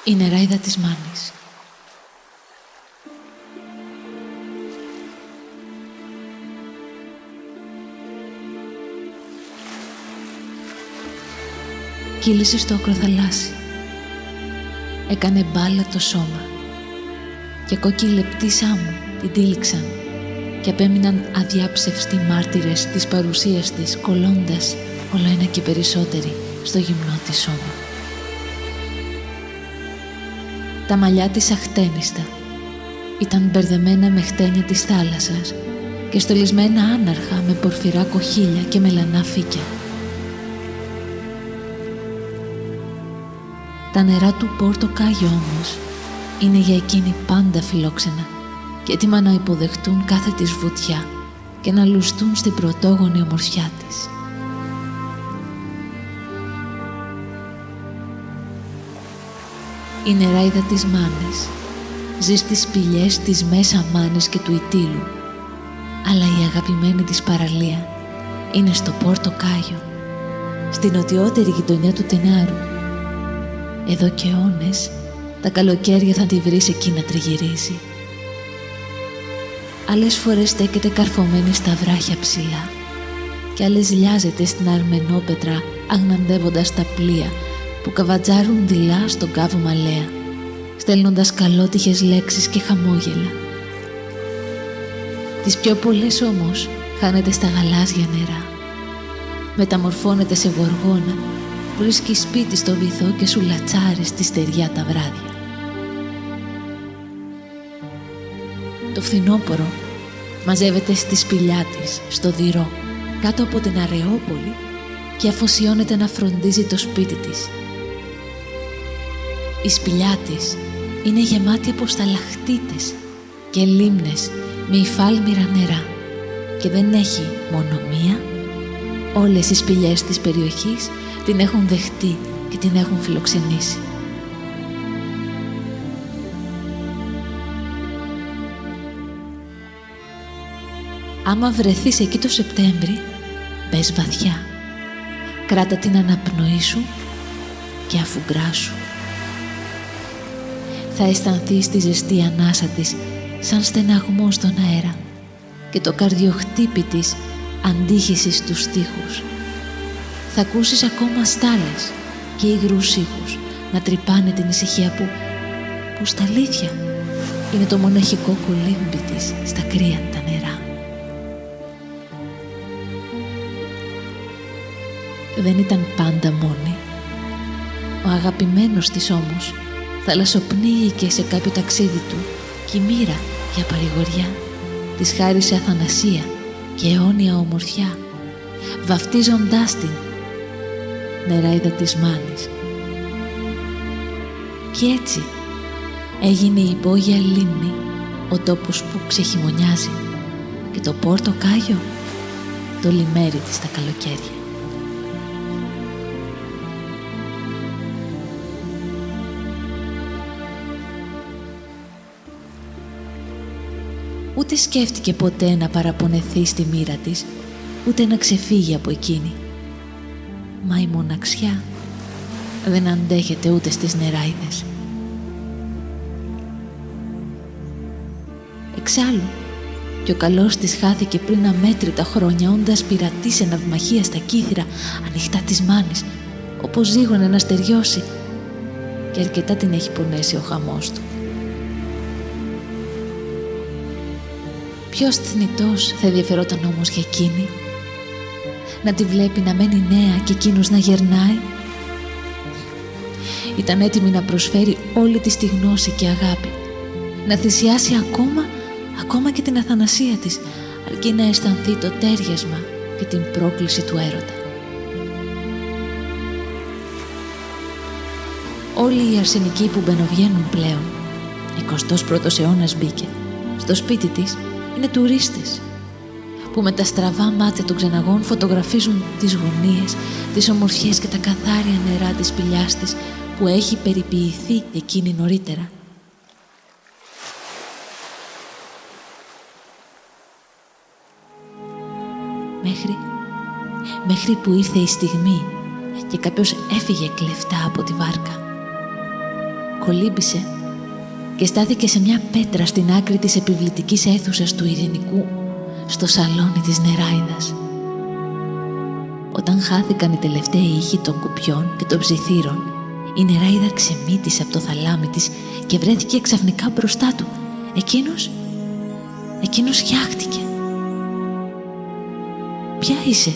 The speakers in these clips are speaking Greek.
Η νεράιδα της Μάνης. Κύλησε στο ακροθαλάσσι. Έκανε μπάλα το σώμα και κόκκι λεπτοί σάμου την τύλιξαν και απέμειναν αδιάψευστοι μάρτυρες της παρουσίας της, κολλώντας όλο ένα και περισσότεροι στο γυμνό της σώμα. Τα μαλλιά της αχτένιστα ήταν μπερδεμένα με χτένια της θάλασσας και στολισμένα άναρχα με πορφυρά κοχύλια και μελανά φύκια. Τα νερά του Πόρτο Κάγιο όμως είναι για εκείνη πάντα φιλόξενα και έτοιμα να υποδεχτούν κάθε της βουτιά και να λουστούν στην πρωτόγονη ομορφιά της. Η νεράιδα της Μάνης ζει στις σπηλιές της Μέσα Μάνης και του Ιτήλου, αλλά η αγαπημένη της παραλία είναι στο Πόρτο Κάγιο, στην νοτιότερη γειτονιά του Τενάρου. Εδώ και αιώνες τα καλοκαίρια θα τη βρεις εκεί να τριγυρίζει. Άλλες φορές στέκεται καρφωμένη στα βράχια ψηλά και άλλες λιάζεται στην αρμενόπετρα αγναντεύοντας τα πλοία που καβατζάρουν δειλά στον κάβο Μαλέα, στέλνοντας καλότυχες λέξεις και χαμόγελα. Τις πιο πολλές όμως χάνεται στα γαλάζια νερά. Μεταμορφώνεται σε γοργόνα, βρίσκει σπίτι στο βυθό και σου λατσάρει στη στεριά τα βράδια. Το φθινόπωρο μαζεύεται στη σπηλιά της, στο Δυρό, κάτω από την Αρεόπολη και αφοσιώνεται να φροντίζει το σπίτι της. Η σπηλιά της είναι γεμάτη από σταλαχτίτες και λίμνες με υφάλμυρα νερά και δεν έχει μόνο μία. Όλες οι σπηλιές της περιοχής την έχουν δεχτεί και την έχουν φιλοξενήσει. Άμα βρεθείς εκεί το Σεπτέμβρη, μπες βαθιά. Κράτα την αναπνοή σου και αφουγκράσου. Θα αισθανθείς τη ζεστή ανάσα της σαν στεναγμό στον αέρα και το καρδιοχτύπη της αντίχηση στους στίχους. Θα ακούσεις ακόμα στάλες και υγρούς ήχους να τρυπάνε την ησυχία που στα αλήθεια είναι το μοναχικό κολύμπι της στα κρύα τα νερά. Δεν ήταν πάντα μόνη. Ο αγαπημένος της όμως θαλασσοπνίγηκε σε κάποιο ταξίδι του και η μοίρα για παρηγοριά της χάρισε αθανασία και αιώνια ομορφιά, βαφτίζοντάς την νεράιδα της Μάνης. Και έτσι έγινε η υπόγεια λίμνη, ο τόπος που ξεχειμωνιάζει, και το Πόρτο Κάγιο το λιμέρι της τα καλοκαίρια. Ούτε σκέφτηκε ποτέ να παραπονεθεί στη μοίρα της, ούτε να ξεφύγει από εκείνη. Μα η μοναξιά δεν αντέχεται ούτε στις νεράιδες. Εξάλλου, κι ο καλός της χάθηκε πριν αμέτρητα χρόνια, όντας πειρατή σε ναυμαχία στα κύθυρα ανοιχτά της Μάνης, όπως ζήγωνε να στεριώσει, και αρκετά την έχει πονέσει ο χαμός του. Ποιος θνητός θα ενδιαφερόταν όμως για εκείνη? Να τη βλέπει να μένει νέα και εκείνος να γερνάει? Ήταν έτοιμη να προσφέρει όλη της τη γνώση και αγάπη, να θυσιάσει ακόμα και την αθανασία της, αρκεί να αισθανθεί το τέριασμα και την πρόκληση του έρωτα. Όλοι οι αρσενικοί που μπαινοβγαίνουν πλέον, 21ος αιώνας μπήκε, στο σπίτι της είναι τουρίστες που με τα στραβά μάτια των ξεναγών φωτογραφίζουν τις γωνίες, τις ομορφιές και τα καθάρια νερά της σπηλιάς της που έχει περιποιηθεί εκείνη νωρίτερα. Μέχρι που ήρθε η στιγμή και κάποιος έφυγε κλεφτά από τη βάρκα. κολύμπησε και στάθηκε σε μια πέτρα στην άκρη της επιβλητικής αίθουσας του Ειρηνικού, στο σαλόνι της Νεράιδας. Όταν χάθηκαν οι τελευταίοι ήχοι των κουπιών και των ψιθύρων, η Νεράιδα ξεμύτησε από το θαλάμι της και βρέθηκε ξαφνικά μπροστά του. Εκείνος γιάχτηκε. «Ποια είσαι?»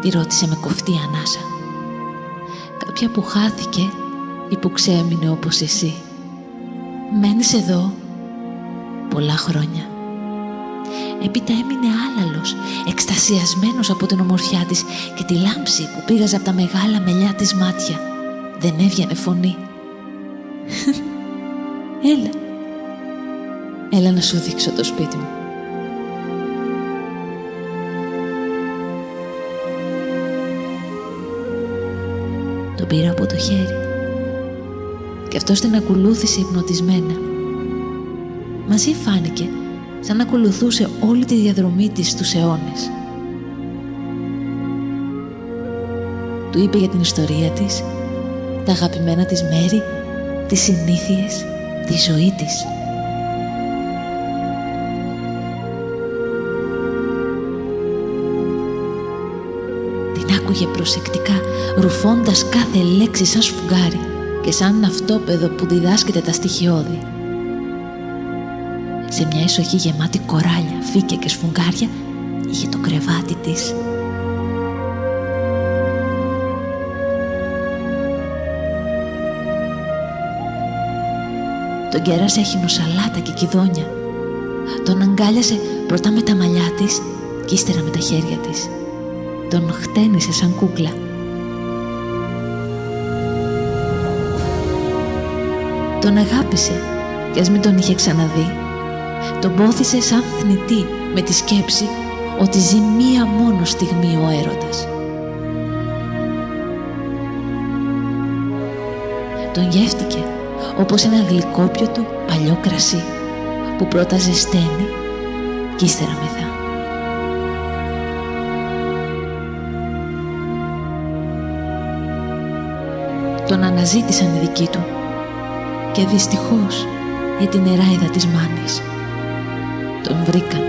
τη ρώτησε με κοφτή ανάσα. «Κάποια που χάθηκε ή που ξέμεινε όπως εσύ». «Μένεις εδώ?» «Πολλά χρόνια». Έπειτα έμεινε άλαλος, εκστασιασμένος από την ομορφιά της και τη λάμψη που πήγαζε από τα μεγάλα μελιά της μάτια. Δεν έβγαινε φωνή. Έλα να σου δείξω το σπίτι μου». Τον πήρα από το χέρι και αυτός την ακολούθησε υπνοτισμένα. Μαζί φάνηκε σαν να ακολουθούσε όλη τη διαδρομή της στους αιώνες. Του είπε για την ιστορία της, τα αγαπημένα της μέρη, τις συνήθειες, τη ζωή της. Την άκουγε προσεκτικά, ρουφώντας κάθε λέξη σαν σφουγγάρι και σαν ναυτόπεδο που διδάσκεται τα στοιχειώδη. Σε μια ισοχή γεμάτη κοράλια, φύκια και σφουγγάρια είχε το κρεβάτι της. Τον κέρασε αχινοσαλάτα και κηδόνια. Τον αγκάλιασε πρώτα με τα μαλλιά της και ύστερα με τα χέρια της. Τον χτένισε σαν κούκλα. Τον αγάπησε κι ας μην τον είχε ξαναδεί. Τον πόθησε σαν θνητή με τη σκέψη ότι ζει μία μόνο στιγμή ο έρωτας. Τον γεύτηκε όπως ένα γλυκόπιωτο παλιό κρασί που πρώτα ζεσταίνει και ύστερα μεθά. Τον αναζήτησαν οι δικοί του και δυστυχώς για την Νεράιδα της Μάνης. Τον βρήκαν.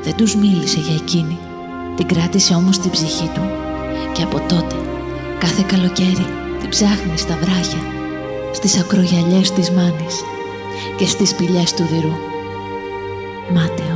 Δεν τους μίλησε για εκείνη, την κράτησε όμως στην ψυχή του και από τότε κάθε καλοκαίρι την ψάχνει στα βράχια, στις ακρογιαλιές της Μάνης και στις σπηλιές του Δειρού. Μάταιο.